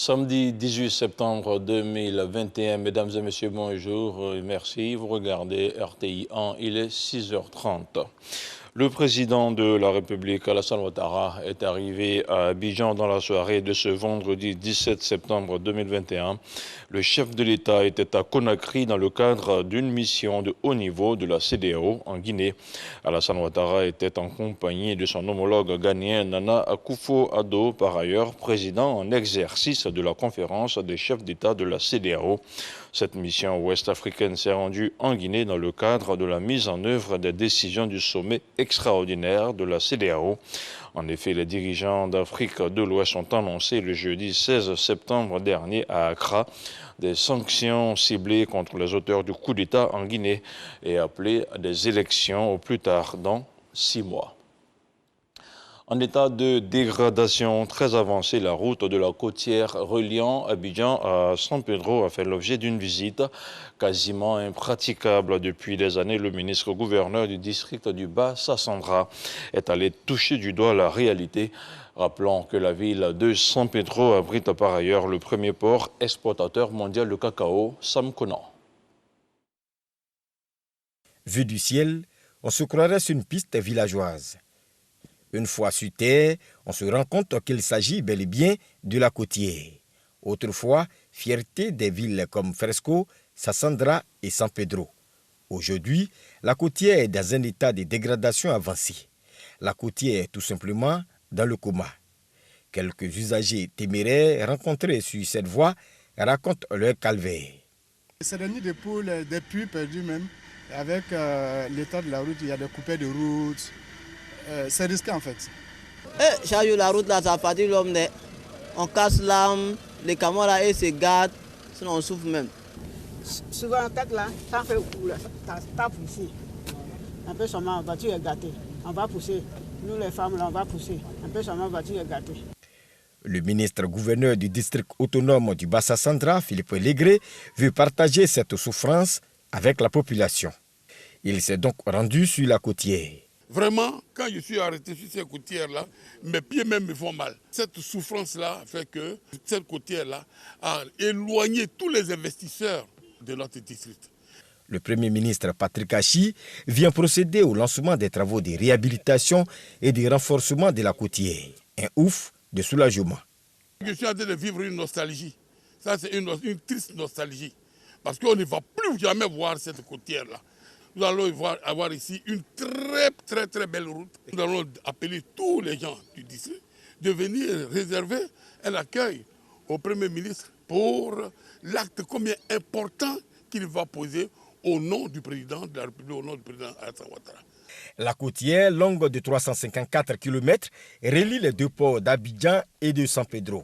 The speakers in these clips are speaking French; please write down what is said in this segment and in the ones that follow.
Samedi 18 septembre 2021, mesdames et messieurs, bonjour et merci. Vous regardez RTI 1, il est 6h30. Le président de la République, Alassane Ouattara, est arrivé à Abidjan dans la soirée de ce vendredi 17 septembre 2021. Le chef de l'État était à Conakry dans le cadre d'une mission de haut niveau de la CEDEAO en Guinée. Alassane Ouattara était en compagnie de son homologue ghanéen Nana Akufo-Addo, par ailleurs président en exercice de la conférence des chefs d'État de la CEDEAO. Cette mission ouest-africaine s'est rendue en Guinée dans le cadre de la mise en œuvre des décisions du sommet extraordinaire de la CEDEAO. En effet, les dirigeants d'Afrique de l'Ouest ont annoncé le jeudi 16 septembre dernier à Accra des sanctions ciblées contre les auteurs du coup d'État en Guinée et appelé à des élections au plus tard dans 6 mois. En état de dégradation très avancé, la route de la côtière reliant Abidjan à San Pedro a fait l'objet d'une visite quasiment impraticable depuis des années. Le ministre-gouverneur du district du Bas-Sassandra est allé toucher du doigt la réalité. Rappelons que la ville de San Pedro abrite par ailleurs le premier port exportateur mondial de cacao, Sam Conan. Vu du ciel, on se croirait sur une piste villageoise. Une fois sur terre, on se rend compte qu'il s'agit bel et bien de la côtière. Autrefois, fierté des villes comme Fresco, Sassandra et San Pedro. Aujourd'hui, la côtière est dans un état de dégradation avancé. La côtière est tout simplement dans le coma. Quelques usagers téméraires rencontrés sur cette voie racontent leur calvaire. C'est des nids de poules, des puits perdus même. Avec l'état de la route, il y a des coupés de route. C'est risqué en fait. J'ai eu la route là, ça fatigue l'homme. On casse l'âme, les camions là, ils se gardent, sinon on souffre même. Souvent, peut-être là, ça fait couler, ça pousse. Un peu seulement, la voiture est gâtée. On va pousser. Nous les femmes là, on va pousser. Un peu seulement, la voiture est gâtée. Le ministre-gouverneur du district autonome du Bas-Sassandra, Philippe Légré, veut partager cette souffrance avec la population. Il s'est donc rendu sur la côtière. Vraiment, quand je suis arrêté sur cette côtière-là, mes pieds même me font mal. Cette souffrance-là fait que cette côtière-là a éloigné tous les investisseurs de notre district. Le Premier ministre Patrick Achi vient procéder au lancement des travaux de réhabilitation et de renforcement de la côtière. Un ouf de soulagement. Je suis en train de vivre une nostalgie. Ça, c'est une triste nostalgie. Parce qu'on ne va plus jamais voir cette côtière-là. Nous allons avoir ici une très belle route. Nous allons appeler tous les gens du district de venir réserver un accueil au Premier ministre pour l'acte combien important qu'il va poser au nom du président de la République, au nom du président Alassane Ouattara. La côtière, longue de 354 km, relie les deux ports d'Abidjan et de San Pedro.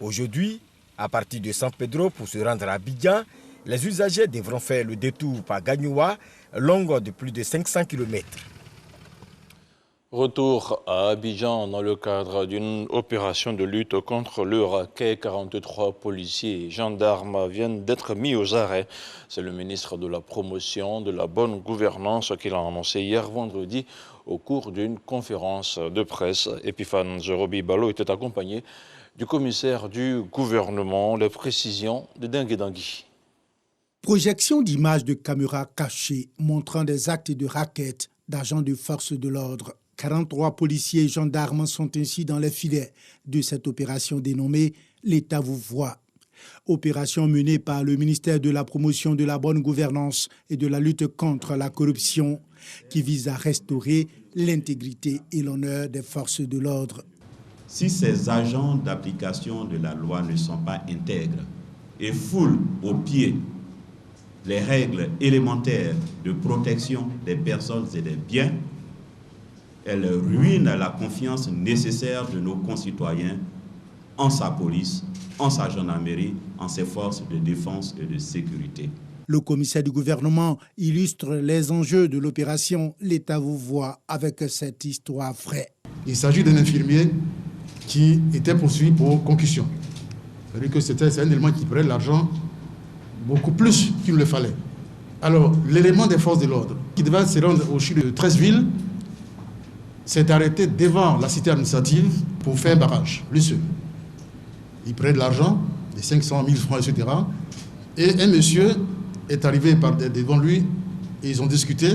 Aujourd'hui, à partir de San Pedro pour se rendre à Abidjan, les usagers devront faire le détour par Gagnoua, longue de plus de 500 km. Retour à Abidjan dans le cadre d'une opération de lutte contre le racket. 43 policiers et gendarmes viennent d'être mis aux arrêts. C'est le ministre de la Promotion de la bonne gouvernance qui l'a annoncé hier vendredi au cours d'une conférence de presse. Epiphane Zerobi Balo était accompagné du commissaire du gouvernement. Les précisions de Dengue Dangui. Projection d'images de caméras cachées montrant des actes de racket d'agents de force de l'ordre. 43 policiers et gendarmes sont ainsi dans les filets de cette opération dénommée « L'État vous voit ». Opération menée par le ministère de la Promotion de la bonne gouvernance et de la lutte contre la corruption qui vise à restaurer l'intégrité et l'honneur des forces de l'ordre. Si ces agents d'application de la loi ne sont pas intègres et foulent au pied les règles élémentaires de protection des personnes et des biens, elles ruinent la confiance nécessaire de nos concitoyens en sa police, en sa gendarmerie, en ses forces de défense et de sécurité. Le commissaire du gouvernement illustre les enjeux de l'opération « L'État vous voit » avec cette histoire vraie. Il s'agit d'un infirmier qui était poursuivi pour concussion. C'est-à-dire que c'est un élément qui prête l'argent beaucoup plus qu'il ne le fallait. Alors, l'élément des forces de l'ordre, qui devait se rendre au CHU de Treichville, s'est arrêté devant la cité administrative pour faire barrage, lui seul. Il prête de l'argent, des 500 000 francs, etc. Et un monsieur est arrivé devant lui et ils ont discuté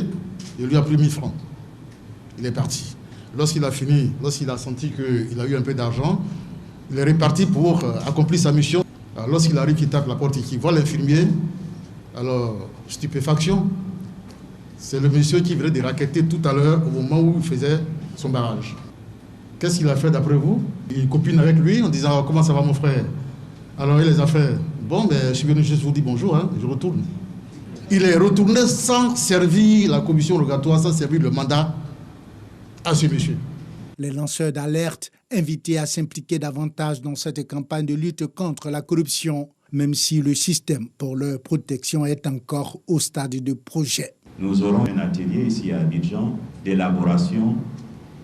et lui a pris 1000 francs. Il est parti. Lorsqu'il a fini, lorsqu'il a senti qu'il a eu un peu d'argent, il est reparti pour accomplir sa mission. Lorsqu'il arrive, il tape la porte et qu'il voit l'infirmier, alors stupéfaction. C'est le monsieur qui venait de racketter tout à l'heure au moment où il faisait son barrage. Qu'est-ce qu'il a fait d'après vous? Il copine avec lui en disant « Comment ça va mon frère ?» Alors il les a fait « Bon, ben, je suis venu juste vous dire bonjour, hein, je retourne. » Il est retourné sans servir la commission rogatoire, sans servir le mandat à ce monsieur. Les lanceurs d'alerte invités à s'impliquer davantage dans cette campagne de lutte contre la corruption, même si le système pour leur protection est encore au stade de projet. Nous aurons un atelier ici à Abidjan d'élaboration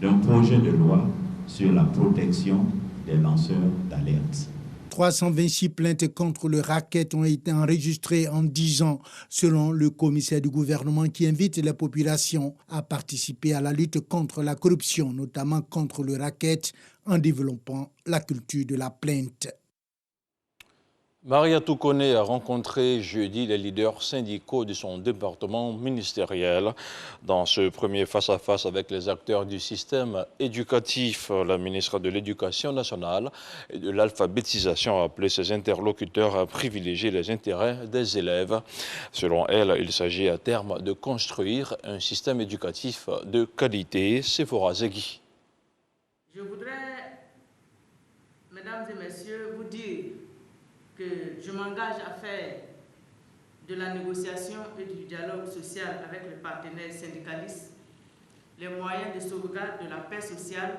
d'un projet de loi sur la protection des lanceurs d'alerte. 326 plaintes contre le racket ont été enregistrées en 10 ans, selon le commissaire du gouvernement qui invite les populations à participer à la lutte contre la corruption, notamment contre le racket, en développant la culture de la plainte. Mariatou Koné a rencontré jeudi les leaders syndicaux de son département ministériel. Dans ce premier face-à-face avec les acteurs du système éducatif, la ministre de l'Éducation nationale et de l'alphabétisation a appelé ses interlocuteurs à privilégier les intérêts des élèves. Selon elle, il s'agit à terme de construire un système éducatif de qualité. Sephora Zegui. Je voudrais, mesdames et messieurs, vous dire que je m'engage à faire de la négociation et du dialogue social avec les partenaires syndicalistes les moyens de sauvegarde de la paix sociale.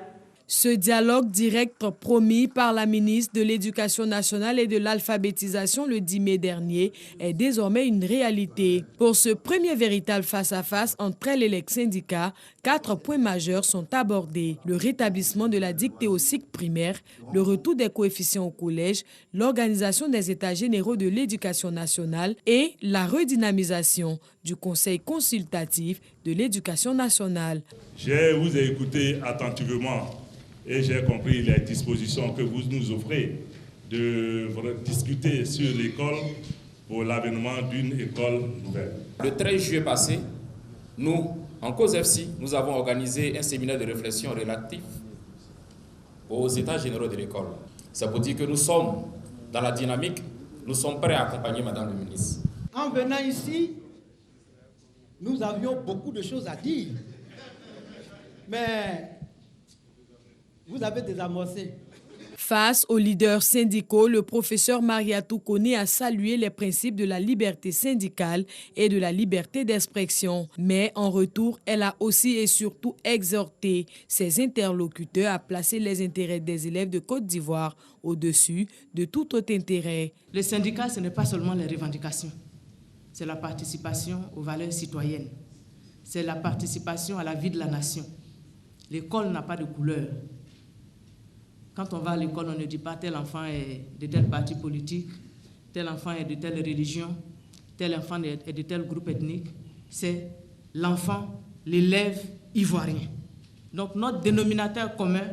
Ce dialogue direct promis par la ministre de l'Éducation nationale et de l'alphabétisation le 10 mai dernier est désormais une réalité. Pour ce premier véritable face-à-face entre elle et les syndicats, 4 points majeurs sont abordés. Le rétablissement de la dictée au cycle primaire, le retour des coefficients au collège, l'organisation des états généraux de l'éducation nationale et la redynamisation du Conseil consultatif de l'éducation nationale. Je vous ai écouté attentivement et j'ai compris les dispositions que vous nous offrez de discuter sur l'école pour l'avènement d'une école nouvelle. Le 13 juillet passé, nous, en COSEFSI, nous avons organisé un séminaire de réflexion relatif aux états généraux de l'école. Ça veut dire que nous sommes dans la dynamique, nous sommes prêts à accompagner Madame le ministre. En venant ici, nous avions beaucoup de choses à dire, mais vous avez désamorcé. Face aux leaders syndicaux, le professeur Mariatou Koné a salué les principes de la liberté syndicale et de la liberté d'expression. Mais en retour, elle a aussi et surtout exhorté ses interlocuteurs à placer les intérêts des élèves de Côte d'Ivoire au-dessus de tout autre intérêt. Le syndicat, ce n'est pas seulement les revendications. C'est la participation aux valeurs citoyennes. C'est la participation à la vie de la nation. L'école n'a pas de couleur. Quand on va à l'école, on ne dit pas tel enfant est de tel parti politique, tel enfant est de telle religion, tel enfant est de tel groupe ethnique. C'est l'enfant, l'élève ivoirien. Donc notre dénominateur commun,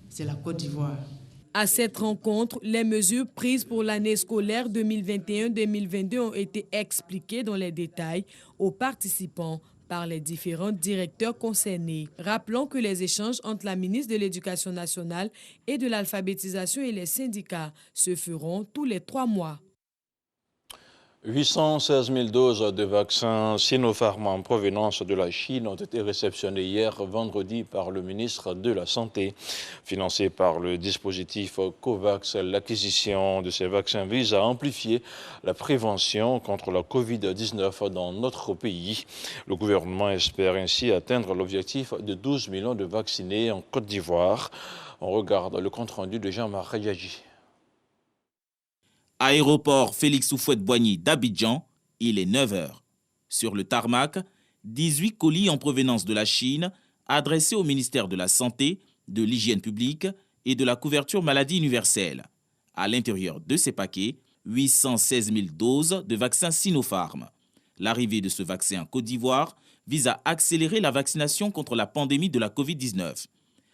c'est la Côte d'Ivoire. À cette rencontre, les mesures prises pour l'année scolaire 2021-2022 ont été expliquées dans les détails aux participants par les différents directeurs concernés. Rappelons que les échanges entre la ministre de l'Éducation nationale et de l'alphabétisation et les syndicats se feront tous les 3 mois. 816 000 doses de vaccins Sinopharm en provenance de la Chine ont été réceptionnées hier vendredi par le ministre de la Santé. Financé par le dispositif COVAX, l'acquisition de ces vaccins vise à amplifier la prévention contre la Covid-19 dans notre pays. Le gouvernement espère ainsi atteindre l'objectif de 12 millions de vaccinés en Côte d'Ivoire. On regarde le compte-rendu de Jean-Marc Yagi. Aéroport Félix Houphouët-Boigny d'Abidjan, il est 9h. Sur le tarmac, 18 colis en provenance de la Chine adressés au ministère de la Santé, de l'Hygiène publique et de la couverture maladie universelle. À l'intérieur de ces paquets, 816 000 doses de vaccin Sinopharm. L'arrivée de ce vaccin en Côte d'Ivoire vise à accélérer la vaccination contre la pandémie de la Covid-19.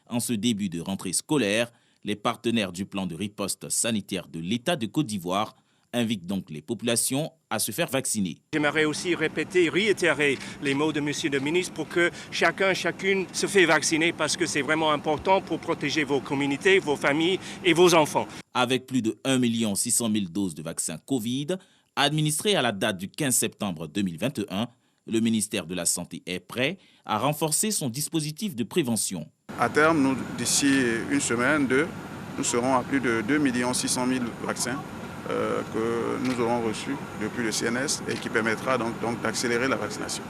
En ce début de rentrée scolaire, Les partenaires du plan de riposte sanitaire de l'État de Côte d'Ivoire invitent donc les populations à se faire vacciner. J'aimerais aussi réitérer les mots de Monsieur le ministre pour que chacune se fait vacciner parce que c'est vraiment important pour protéger vos communautés, vos familles et vos enfants. Avec plus de 1 600 000 doses de vaccins Covid administrées à la date du 15 septembre 2021, le ministère de la Santé est prêt à renforcer son dispositif de prévention. À terme, d'ici une semaine, nous serons à plus de 2 600 000 vaccins que nous aurons reçus depuis le CNS et qui permettra donc d'accélérer la vaccination.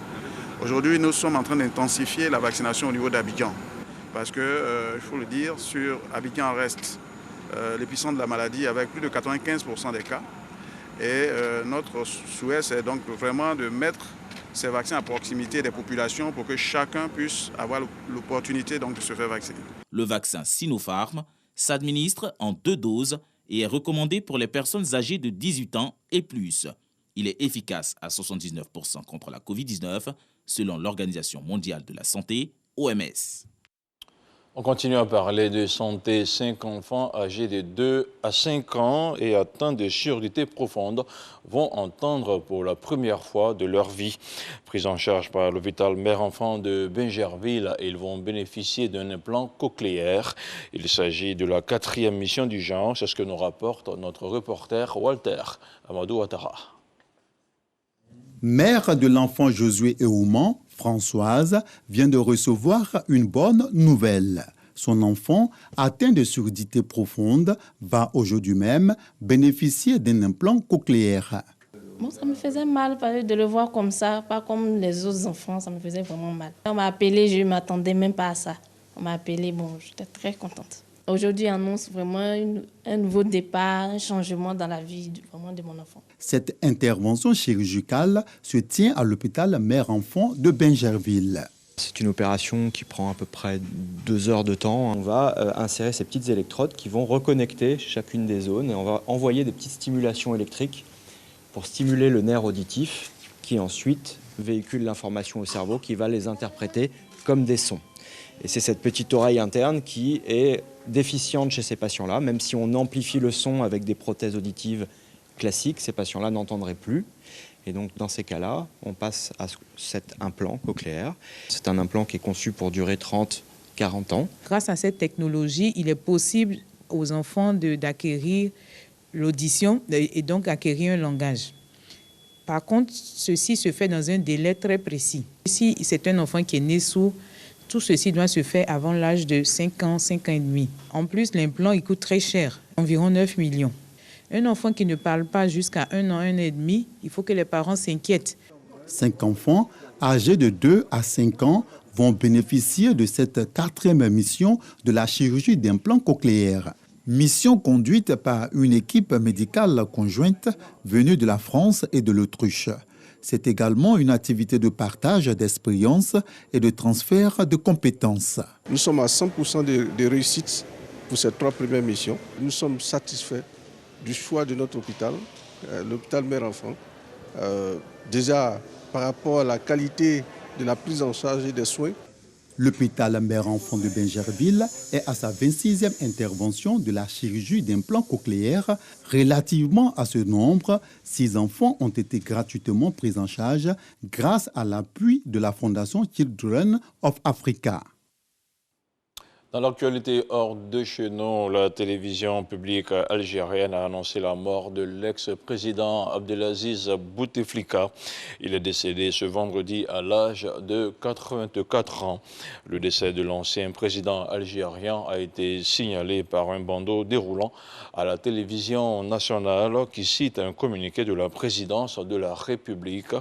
Aujourd'hui, nous sommes en train d'intensifier la vaccination au niveau d'Abidjan parce que, il faut le dire, sur Abidjan reste l'épicentre de la maladie avec plus de 95% des cas. Et notre souhait, c'est donc vraiment de mettre ces vaccins à proximité des populations pour que chacun puisse avoir l'opportunité de se faire vacciner. Le vaccin Sinopharm s'administre en 2 doses et est recommandé pour les personnes âgées de 18 ans et plus. Il est efficace à 79% contre la Covid-19, selon l'Organisation mondiale de la santé, OMS. On continue à parler de santé. 5 enfants âgés de 2 à 5 ans et atteints de surdité profonde vont entendre pour la première fois de leur vie. Pris en charge par l'hôpital Mère-Enfant de Bingerville, ils vont bénéficier d'un implant cochléaire. Il s'agit de la 4e mission du genre, c'est ce que nous rapporte notre reporter Walter Amadou Ouattara. Mère de l'enfant Josué Eouman, Françoise, vient de recevoir une bonne nouvelle. Son enfant, atteint de surdité profonde, va aujourd'hui même bénéficier d'un implant cochléaire. Bon, ça me faisait mal de le voir comme ça, pas comme les autres enfants, ça me faisait vraiment mal. On m'a appelé, je ne m'attendais même pas à ça. On m'a appelé, bon, j'étais très contente. Aujourd'hui, on annonce vraiment un nouveau départ, un changement dans la vie vraiment de mon enfant. Cette intervention chirurgicale se tient à l'hôpital Mère-Enfant de Bingerville. C'est une opération qui prend à peu près 2 heures de temps. On va insérer ces petites électrodes qui vont reconnecter chacune des zones et on va envoyer des petites stimulations électriques pour stimuler le nerf auditif qui ensuite véhicule l'information au cerveau qui va les interpréter comme des sons. Et c'est cette petite oreille interne qui est déficiente chez ces patients-là. Même si on amplifie le son avec des prothèses auditives classiques, ces patients-là n'entendraient plus. Et donc dans ces cas-là, on passe à cet implant cochléaire. C'est un implant qui est conçu pour durer 30-40 ans. Grâce à cette technologie, il est possible aux enfants d'acquérir l'audition et donc acquérir un langage. Par contre, ceci se fait dans un délai très précis. Si c'est un enfant qui est né sourd, tout ceci doit se faire avant l'âge de 5 ans, 5 ans et demi. En plus, l'implant, il coûte très cher, environ 9 millions. Un enfant qui ne parle pas jusqu'à 1 an, 1 an et demi, il faut que les parents s'inquiètent. 5 enfants âgés de 2 à 5 ans vont bénéficier de cette 4e mission de la chirurgie d'implant cochléaire. Mission conduite par une équipe médicale conjointe venue de la France et de l'Autriche. C'est également une activité de partage d'expériences et de transfert de compétences. Nous sommes à 100% de réussite pour ces 3 premières missions. Nous sommes satisfaits du choix de notre hôpital, l'hôpital Mère-Enfant. Déjà, par rapport à la qualité de la prise en charge et des soins. L'hôpital Mère-Enfant de Bingerville est à sa 26e intervention de la chirurgie d'implant cochléaire. Relativement à ce nombre, 6 enfants ont été gratuitement pris en charge grâce à l'appui de la Fondation Children of Africa. Dans l'actualité hors de chez nous, la télévision publique algérienne a annoncé la mort de l'ex-président Abdelaziz Bouteflika. Il est décédé ce vendredi à l'âge de 84 ans. Le décès de l'ancien président algérien a été signalé par un bandeau déroulant à la télévision nationale qui cite un communiqué de la présidence de la République.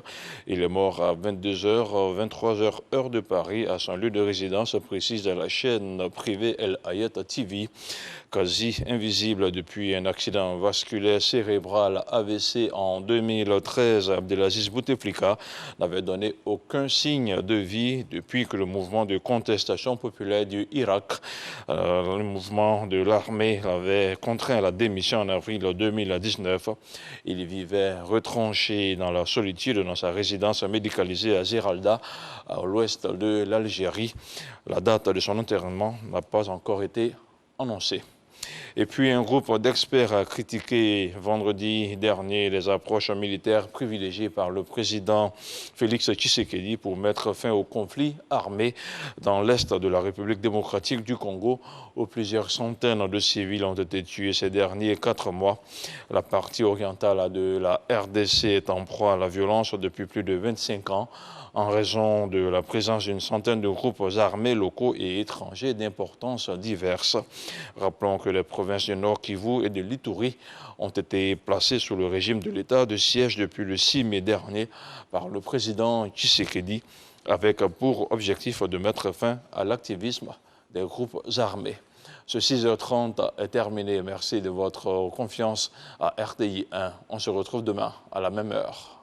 Il est mort à 22h, 23h heure de Paris à son lieu de résidence, précise la chaîne privé El Hayat TV. Quasi invisible depuis un accident vasculaire cérébral AVC en 2013, Abdelaziz Bouteflika n'avait donné aucun signe de vie depuis que le mouvement de contestation populaire du Irak, le mouvement de l'armée, l'avait contraint à la démission en avril 2019. Il vivait retranché dans la solitude dans sa résidence médicalisée à Ziralda, à l'ouest de l'Algérie. La date de son enterrement n'a pas encore été annoncée. Et puis un groupe d'experts a critiqué vendredi dernier les approches militaires privilégiées par le président Félix Tshisekedi pour mettre fin au conflit armé dans l'est de la République démocratique du Congo, où plusieurs centaines de civils ont été tués ces derniers 4 mois. La partie orientale de la RDC est en proie à la violence depuis plus de 25 ans en raison de la présence d'une centaine de groupes armés locaux et étrangers d'importances diverses. Rappelons que les provinces du Nord Kivu et de l'Ituri ont été placées sous le régime de l'état de siège depuis le 6 mai dernier par le président Tshisekedi, avec pour objectif de mettre fin à l'activisme des groupes armés. Ce 6h30 est terminé. Merci de votre confiance à RTI 1. On se retrouve demain à la même heure.